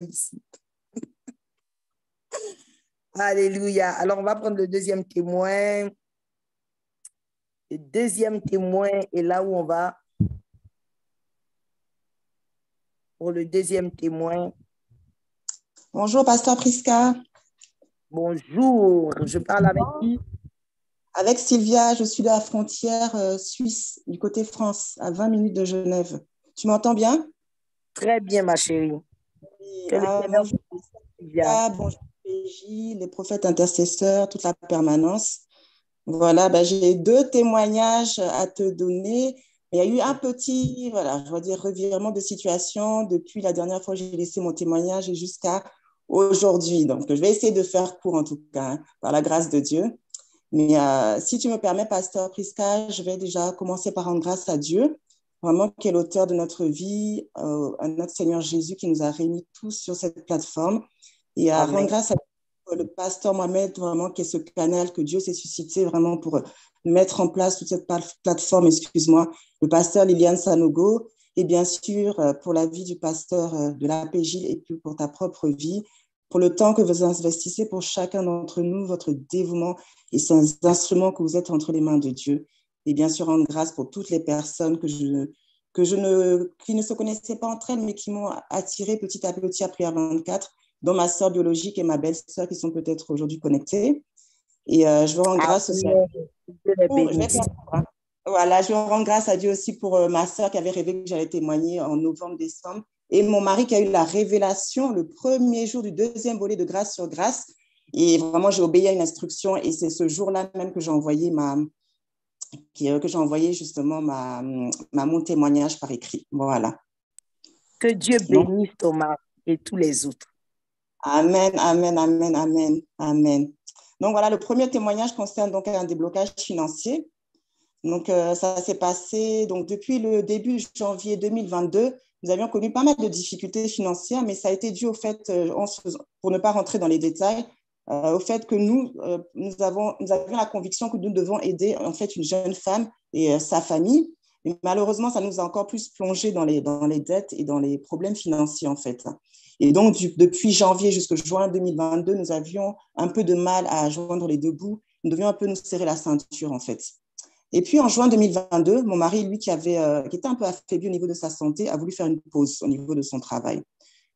ici. Alléluia. Alors, on va prendre le deuxième témoin. Le deuxième témoin est là où on va. Pour le deuxième témoin. Bonjour, Pasteur Prisca. Bonjour, je parle avec qui? Avec Sylvia, je suis de la frontière suisse, du côté France, à 20 minutes de Genève. Tu m'entends bien? Très bien, ma chérie. Oui, Que le Seigneur bonjour, vous Pasteur bénisse. Prisca. Bonjour, PJ, les prophètes intercesseurs, toute la permanence. Voilà, j'ai deux témoignages à te donner. Il y a eu un petit, voilà, je vais dire, revirement de situation depuis la dernière fois que j'ai laissé mon témoignage et jusqu'à aujourd'hui. Donc, je vais essayer de faire court en tout cas, hein, par la grâce de Dieu. Mais si tu me permets, Pasteur Prisca, je vais déjà commencer par rendre grâce à Dieu, vraiment qui est l'auteur de notre vie, à notre Seigneur Jésus qui nous a réunis tous sur cette plateforme. Et à rendre Amen. grâce à le pasteur Mohamed, vraiment, qui est ce canal que Dieu s'est suscité vraiment pour mettre en place toute cette plateforme, excuse-moi, le pasteur Liliane Sanogo, et bien sûr pour la vie du pasteur de l'APJ et puis pour ta propre vie, pour le temps que vous investissez pour chacun d'entre nous, votre dévouement et ces instruments que vous êtes entre les mains de Dieu. Et bien sûr, rendre grâce pour toutes les personnes qui ne se connaissaient pas entre elles, mais qui m'ont attiré petit à petit à Prière 24, dont ma sœur biologique et ma belle-sœur qui sont peut-être aujourd'hui connectées. Et je veux rendre grâce aussi à Dieu. Dieu les Je vais bénisse. faire court, hein. Voilà, je veux rendre grâce à Dieu aussi pour ma sœur qui avait rêvé que j'allais témoigner en novembre-décembre. Et mon mari qui a eu la révélation le premier jour du deuxième volet de Grâce sur Grâce. Et vraiment, j'ai obéi à une instruction. Et c'est ce jour-là même que j'ai envoyé justement mon témoignage par écrit. Voilà. Que Dieu Donc, bénisse Thomas et tous les autres. amen, amen, amen, amen, amen. Donc voilà, le premier témoignage concerne donc un déblocage financier. Donc ça s'est passé donc depuis le début janvier 2022. Nous avions connu pas mal de difficultés financières, mais ça a été dû au fait, pour ne pas rentrer dans les détails, au fait que nous avions la conviction que nous devons aider en fait une jeune femme et sa famille. Et malheureusement, ça nous a encore plus plongé dans les dettes et dans les problèmes financiers en fait. Et donc, depuis janvier jusqu'au juin 2022, nous avions un peu de mal à joindre les deux bouts. Nous devions un peu nous serrer la ceinture en fait. Et puis en juin 2022, mon mari, lui, qui était un peu affaibli au niveau de sa santé, a voulu faire une pause au niveau de son travail.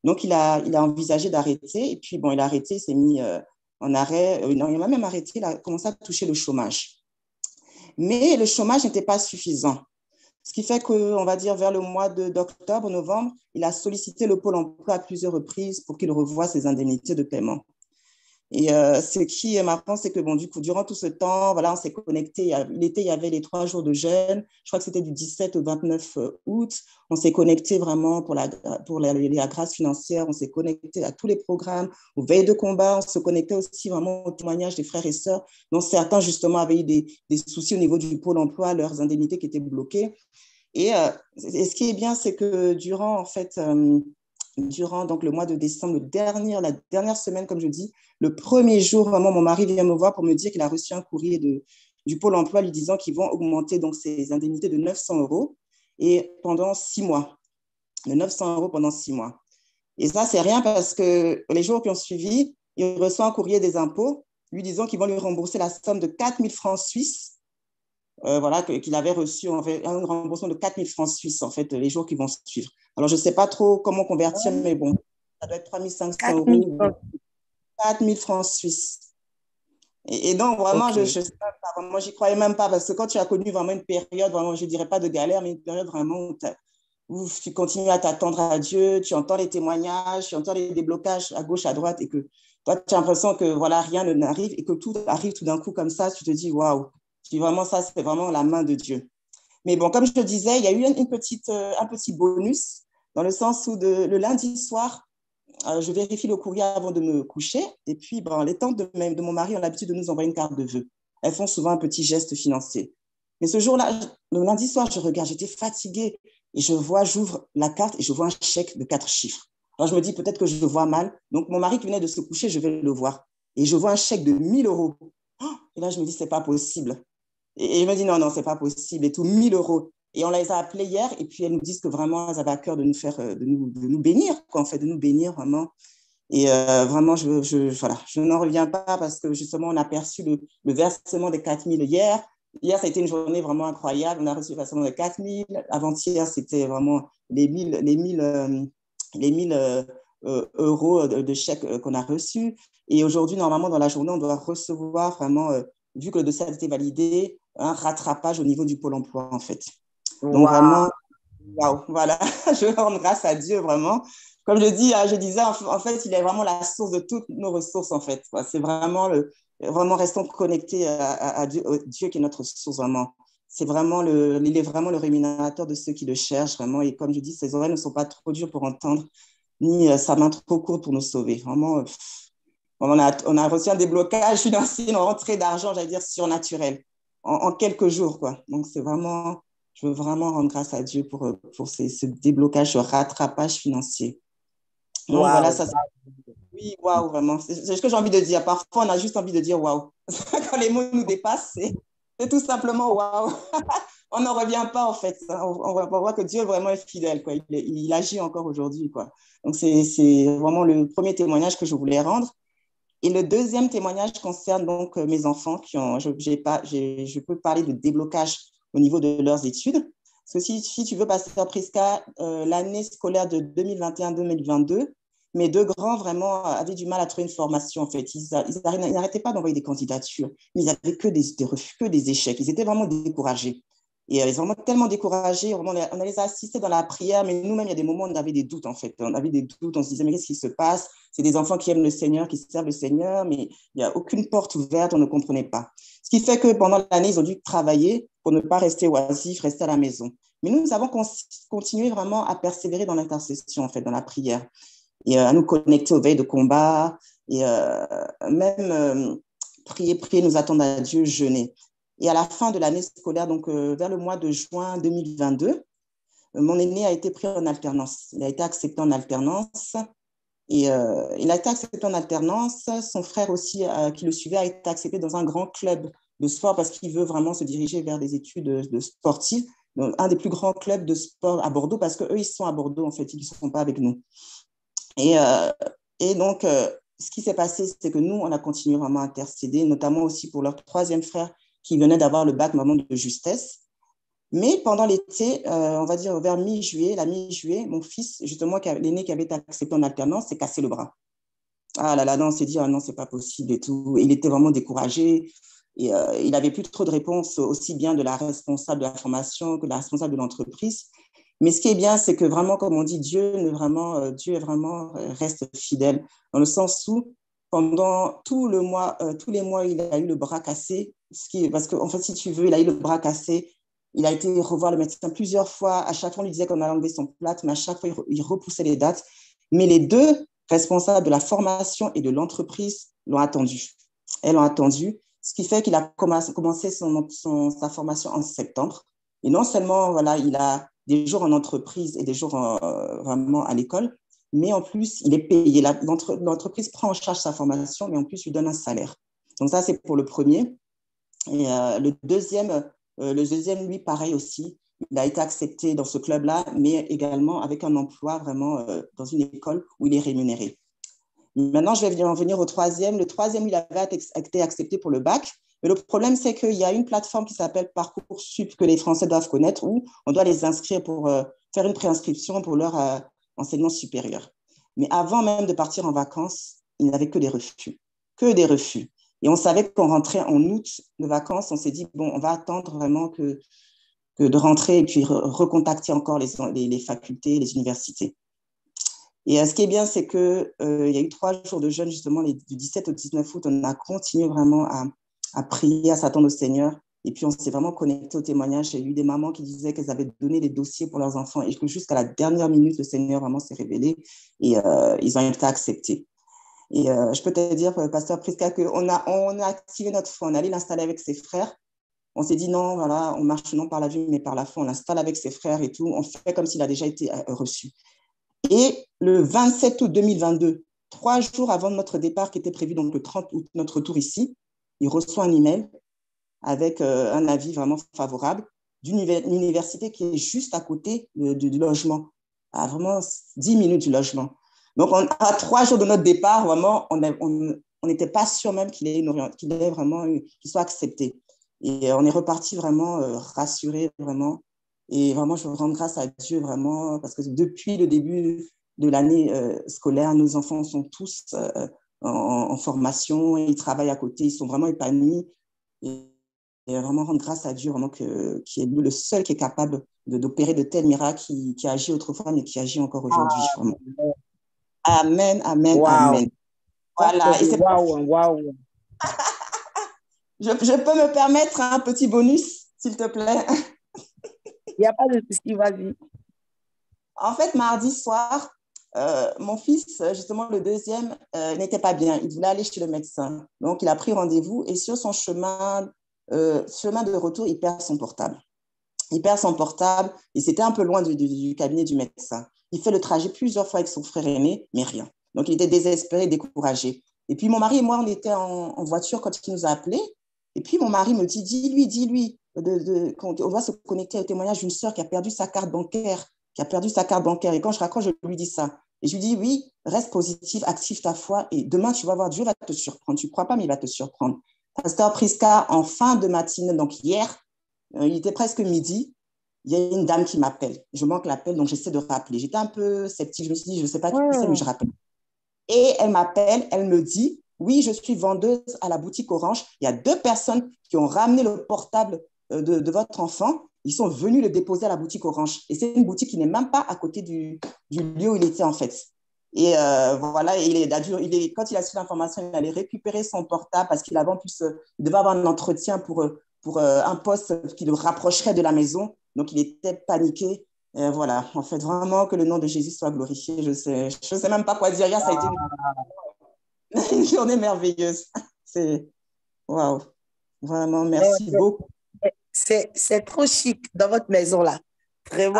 Donc il a envisagé d'arrêter. Et puis bon, il a arrêté, il s'est mis en arrêt. Non, il a même arrêté, il a commencé à toucher le chômage. Mais le chômage n'était pas suffisant. Ce qui fait qu'on va dire vers le mois d'octobre, novembre, il a sollicité le Pôle emploi à plusieurs reprises pour qu'il revoie ses indemnités de paiement. Et ce qui est marrant, c'est que bon, du coup, durant tout ce temps, voilà, on s'est connecté. L'été, il y avait les 3 jours de jeûne. Je crois que c'était du 17 au 29 août. On s'est connecté vraiment pour la grâce financière. On s'est connecté à tous les programmes, aux veilles de combat. On se connectait aussi vraiment aux témoignages des frères et sœurs, dont certains, justement, avaient eu des soucis au niveau du Pôle emploi, leurs indemnités qui étaient bloquées. Et ce qui est bien, c'est que durant, en fait, durant donc, le mois de décembre, la dernière semaine, comme je dis, le premier jour, vraiment, mon mari vient me voir pour me dire qu'il a reçu un courrier du Pôle emploi lui disant qu'ils vont augmenter donc, ses indemnités de 900 euros et pendant 6 mois. De 900 euros pendant 6 mois. Et ça, c'est rien parce que les jours qui ont suivi, il reçoit un courrier des impôts lui disant qu'ils vont lui rembourser la somme de 4 000 francs suisses. Voilà, qu'il avait reçu un remboursement de 4 000 francs suisses, en fait, les jours qui vont suivre. Alors, je ne sais pas trop comment convertir, mais bon, ça doit être 3 500 4 000 euros, francs. 4 000 francs suisses. Et donc, vraiment, OK. je sais pas, moi, j'y croyais même pas, parce que quand tu as connu vraiment une période, vraiment, je ne dirais pas de galère, mais une période vraiment où tu continues à t'attendre à Dieu, tu entends les témoignages, tu entends les déblocages à gauche, à droite, et que toi, tu as l'impression que voilà, rien n'arrive, et que tout arrive tout d'un coup comme ça, tu te dis, waouh, vraiment, ça, c'est vraiment la main de Dieu. Mais bon, comme je te disais, il y a eu un petit bonus, dans le sens où le lundi soir, je vérifie le courrier avant de me coucher. Et puis, bon, les tantes de mon mari ont l'habitude de nous envoyer une carte de vœux. Elles font souvent un petit geste financier. Mais ce jour-là, le lundi soir, je regarde, j'étais fatiguée. Et j'ouvre la carte et je vois un chèque de 4 chiffres. Alors, je me dis peut-être que je le vois mal. Donc, mon mari qui venait de se coucher, je vais le voir. Et je vois un chèque de 1 000 euros. Et là, je me dis, c'est pas possible. Et je me dis, non, c'est pas possible. Et tout, 1 000 euros. Et on les a appelées hier, et puis elles nous disent que vraiment, elles avaient à cœur de nous faire, de nous bénir, quoi, en fait, de nous bénir vraiment. Et vraiment, voilà, je n'en reviens pas parce que justement, on a perçu le versement des 4 000 hier. Hier, ça a été une journée vraiment incroyable. On a reçu le versement des 4 000. Avant-hier, c'était vraiment les 1000 euros de chèques qu'on a reçus. Et aujourd'hui, normalement, dans la journée, on doit recevoir vraiment, vu que le dossier a été validé, un rattrapage au niveau du Pôle emploi, en fait. Donc, vraiment, waouh, voilà, je rends grâce à Dieu, vraiment. Comme je disais, en fait, il est vraiment la source de toutes nos ressources, en fait. C'est vraiment, vraiment restons connectés à Dieu, Dieu qui est notre source, vraiment. Il est vraiment le rémunérateur de ceux qui le cherchent, vraiment. Et comme je dis, ses oreilles ne sont pas trop dures pour entendre, ni sa main trop courte pour nous sauver. Vraiment, on a reçu un déblocage financier, une rentrée d'argent, j'allais dire, surnaturelle, en quelques jours, quoi. Donc, c'est vraiment, je veux vraiment rendre grâce à Dieu pour ce déblocage, ce rattrapage financier. Donc, voilà, ça, oui, waouh, vraiment. C'est ce que j'ai envie de dire. Parfois, on a juste envie de dire waouh. Quand les mots nous dépassent, c'est tout simplement waouh. On n'en revient pas, en fait. On voit que Dieu vraiment est fidèle, quoi. Il agit encore aujourd'hui, quoi. Donc, c'est vraiment le premier témoignage que je voulais rendre. Et le deuxième témoignage concerne donc mes enfants je peux parler de déblocage au niveau de leurs études. Parce que si tu veux, Pasteur Prisca, l'année scolaire de 2021-2022, mes deux grands vraiment avaient du mal à trouver une formation, en fait. Ils n'arrêtaient pas d'envoyer des candidatures, mais ils n'avaient que des refus, que des échecs. Ils étaient vraiment découragés. Et ils sont vraiment tellement découragés. Vraiment, on les a assistés dans la prière, mais nous-mêmes, il y a des moments où on avait des doutes, en fait. On avait des doutes, on se disait, mais qu'est-ce qui se passe? C'est des enfants qui aiment le Seigneur, qui servent le Seigneur, mais il n'y a aucune porte ouverte, on ne comprenait pas. Ce qui fait que pendant l'année, ils ont dû travailler pour ne pas rester oisifs, rester à la maison. Mais nous avons continué vraiment à persévérer dans l'intercession, en fait, dans la prière, et à nous connecter aux veilles de combat, et même prier, nous attendre à Dieu, jeûner. Et à la fin de l'année scolaire, donc vers le mois de juin 2022, mon aîné a été pris en alternance. Il a été accepté en alternance. Et il a été accepté en alternance. Son frère aussi, qui le suivait, a été accepté dans un grand club de sport parce qu'il veut vraiment se diriger vers des études de sportives. Donc, un des plus grands clubs de sport à Bordeaux parce qu'eux, ils sont à Bordeaux, en fait, ils ne sont pas avec nous. Et donc, ce qui s'est passé, c'est que nous, on a continué vraiment à intercéder, notamment aussi pour leur troisième frère qui venait d'avoir le bac maman de justesse. Mais pendant l'été, on va dire vers mi-juillet, mon fils, justement, l'aîné qui avait été accepté en alternance, s'est cassé le bras. Ah là là, non, on s'est dit, ah non, c'est pas possible et tout. Il était vraiment découragé. Et il n'avait plus trop de réponses, aussi bien de la responsable de la formation que de la responsable de l'entreprise. Mais ce qui est bien, c'est que vraiment, comme on dit, Dieu est vraiment reste fidèle, dans le sens où pendant tous les mois, il a eu le bras cassé. Parce qu'en fait, si tu veux, il a eu le bras cassé. Il a été revoir le médecin plusieurs fois. À chaque fois, on lui disait qu'on allait enlever son plâtre, mais à chaque fois, il repoussait les dates. Mais les deux responsables de la formation et de l'entreprise l'ont attendu. Elles l'ont attendu, ce qui fait qu'il a commencé sa formation en septembre. Et non seulement, voilà, il a des jours en entreprise et des jours vraiment à l'école, mais en plus, il est payé. L'entreprise prend en charge sa formation, mais en plus, lui donne un salaire. Donc ça, c'est pour le premier. Et le deuxième, lui, pareil aussi. Il a été accepté dans ce club-là, mais également avec un emploi vraiment dans une école où il est rémunéré. Maintenant, je vais en venir au troisième. Le troisième, il avait été accepté pour le bac. Mais le problème, c'est qu'il y a une plateforme qui s'appelle Parcoursup que les Français doivent connaître où on doit les inscrire pour faire une préinscription pour leur enseignement supérieur. Mais avant même de partir en vacances, il n'avait que des refus. Que des refus. Et on savait qu'on rentrait en août de vacances. On s'est dit, bon, on va attendre vraiment que de rentrer et puis recontacter encore les facultés, les universités. Et ce qui est bien, c'est qu'il y a eu 3 jours de jeûne, justement, du 17 au 19 août. On a continué vraiment à prier, à s'attendre au Seigneur. Et puis, on s'est vraiment connecté au témoignage. J'ai eu des mamans qui disaient qu'elles avaient donné des dossiers pour leurs enfants et que jusqu'à la dernière minute, le Seigneur vraiment s'est révélé et ils ont été acceptés. Et je peux te dire, Pasteur Prisca, qu'on a activé notre foi. On allait l'installer avec ses frères. On s'est dit non, voilà, on marche non par la vue, mais par la foi. On l'installe avec ses frères et tout. On fait comme s'il a déjà été reçu. Et le 27 août 2022, 3 jours avant notre départ qui était prévu, donc le 30 août, notre retour ici, il reçoit un email avec un avis vraiment favorable. d'une université qui est juste à côté du logement, à vraiment 10 minutes du logement. Donc, à 3 jours de notre départ, vraiment, on n'était pas sûr même qu'il soit accepté. Et on est reparti vraiment rassuré, vraiment. Et vraiment, je rends grâce à Dieu, vraiment, parce que depuis le début de l'année scolaire, nos enfants sont tous en formation, et ils travaillent à côté, ils sont vraiment épanouis. Et vraiment rendre grâce à Dieu, vraiment, qui est le seul qui est capable d'opérer de tels miracles, qui agit autrefois, mais qui agit encore aujourd'hui. Vraiment. Amen, amen, Wow. amen. Voilà. Et wow. Je peux me permettre un petit bonus, s'il te plaît? Il n'y a pas de souci, vas-y. En fait, mardi soir, mon fils, justement le deuxième, n'était pas bien. Il voulait aller chez le médecin. Donc, il a pris rendez-vous et sur son chemin de retour, il perd son portable. Et c'était un peu loin du cabinet du médecin. Il fait le trajet plusieurs fois avec son frère aîné, mais rien. Donc, il était désespéré, découragé. Et puis, mon mari et moi, on était en voiture quand il nous a appelés. Et puis, mon mari me dit, dis-lui, on doit se connecter au témoignage d'une sœur qui a perdu sa carte bancaire. Et quand je raccroche, je lui dis ça. Et je lui dis, oui, reste positif, active ta foi. Et demain, tu vas voir, Dieu va te surprendre. Tu ne crois pas, mais il va te surprendre. Pasteur Prisca, en fin de matinée, donc hier, il était presque midi, il y a une dame qui m'appelle. Je manque l'appel, donc j'essaie de rappeler. J'étais un peu sceptique. Je me suis dit, je ne sais pas qui c'est, mais je rappelle. Et elle m'appelle, elle me dit, oui, je suis vendeuse à la boutique Orange. Il y a 2 personnes qui ont ramené le portable de votre enfant. Ils sont venus le déposer à la boutique Orange. Et c'est une boutique qui n'est même pas à côté du lieu où il était, en fait. Et voilà, quand il a su l'information, il allait récupérer son portable parce qu'il avait en plus, il devait avoir un entretien pour un poste qui le rapprocherait de la maison. Donc, il était paniqué. Voilà, en fait, vraiment que le nom de Jésus soit glorifié. Je sais même pas quoi dire. Hier, ça a été une journée merveilleuse. C'est waouh, vraiment, merci beaucoup. C'est trop chic dans votre maison là. Vraiment.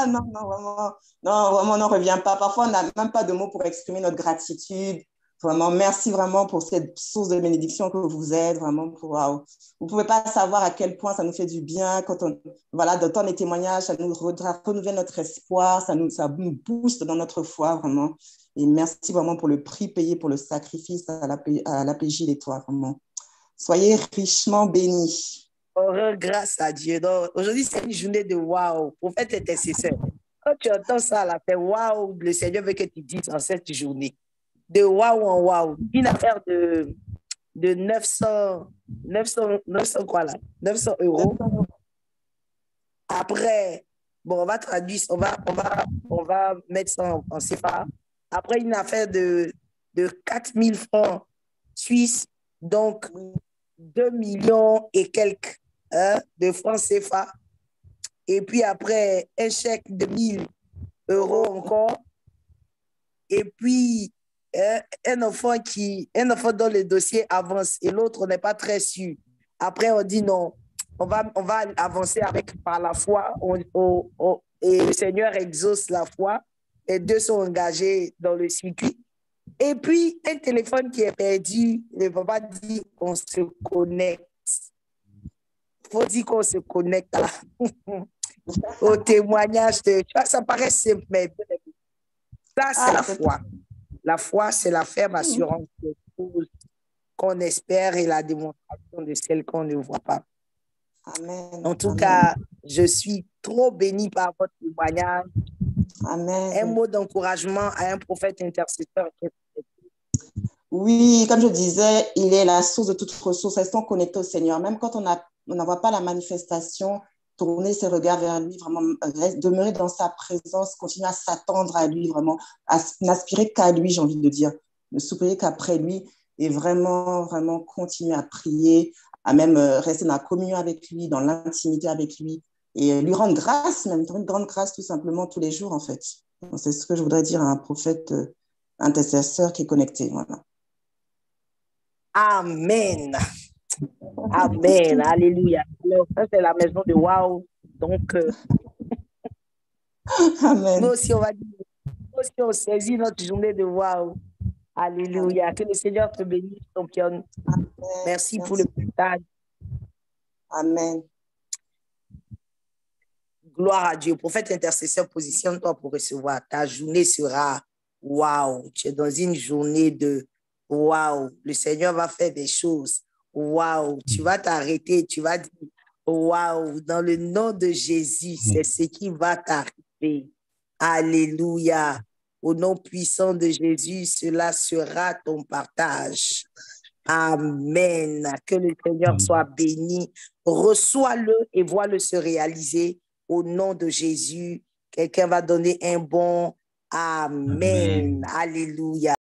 Non, vraiment. Non, vraiment, on n'en revient pas. Parfois, on n'a même pas de mots pour exprimer notre gratitude. Vraiment, merci vraiment pour cette source de bénédiction que vous êtes. Vraiment, wow. Vous ne pouvez pas savoir à quel point ça nous fait du bien quand d'entendre les témoignages, ça nous renouvelle notre espoir, ça nous booste dans notre foi, vraiment. Et merci vraiment pour le prix payé, pour le sacrifice à l'APJ Les Toits, vraiment. Soyez richement bénis. Grâce à Dieu. Aujourd'hui, c'est une journée de waouh. Prophète intercesseur. Quand tu entends ça, là, c'est waouh. Le Seigneur veut que tu dises en cette journée. De waouh en waouh. Une affaire de 900 quoi là? 900 euros. Après, bon, on va traduire, on va mettre ça en CFA. Après, une affaire de 4000 francs suisses, donc 2 millions et quelques de francs CFA. Et puis après, un chèque de 1000 euros encore. Et puis, un enfant dont le dossier avance et l'autre n'est pas très sûr. Après, on dit non, on va avancer par la foi et le Seigneur exauce la foi. Les deux sont engagés dans le circuit. Et puis, un téléphone qui est perdu, le papa dit on se connecte. Il faut dire qu'on se connecte là. Au témoignage. Tu vois, ça paraît simple, mais ça, c'est la foi. La foi, c'est la ferme assurance des choses qu'on espère et la démonstration de celles qu'on ne voit pas. Amen. En tout cas, je suis trop bénie par votre témoignage. Amen. Un mot d'encouragement à un prophète intercesseur. Oui, comme je disais, il est la source de toute ressource. Restons connectés au Seigneur. Même quand on n'en voit pas la manifestation, tourner ses regards vers lui, vraiment demeurer dans sa présence, continuer à s'attendre à lui, vraiment, à n'aspirer qu'à lui, j'ai envie de dire, ne s'oublier qu'après lui et vraiment, vraiment continuer à prier, à même rester dans la communion avec lui, dans l'intimité avec lui et lui rendre grâce, même une grande grâce tout simplement tous les jours, en fait. Donc, c'est ce que je voudrais dire à un prophète intercesseur qui est connecté. Voilà. Amen. Amen. Alléluia. Alors, ça, c'est la maison de Waouh. Donc, Amen. nous aussi, on va dire, nous aussi, on saisit notre journée de Waouh. Alléluia. Que le Seigneur te bénisse, championne. Merci pour le partage. Amen. Gloire à Dieu. Prophète intercesseur, positionne-toi pour recevoir. Ta journée sera waouh. Tu es dans une journée de waouh. Le Seigneur va faire des choses. Waouh. Tu vas t'arrêter. Tu vas dire waouh. Dans le nom de Jésus, c'est ce qui va t'arriver. Alléluia. Au nom puissant de Jésus, cela sera ton partage. Amen. Que le Seigneur soit béni. Reçois-le et vois-le se réaliser. Au nom de Jésus, quelqu'un va donner un bon Amen. Alléluia.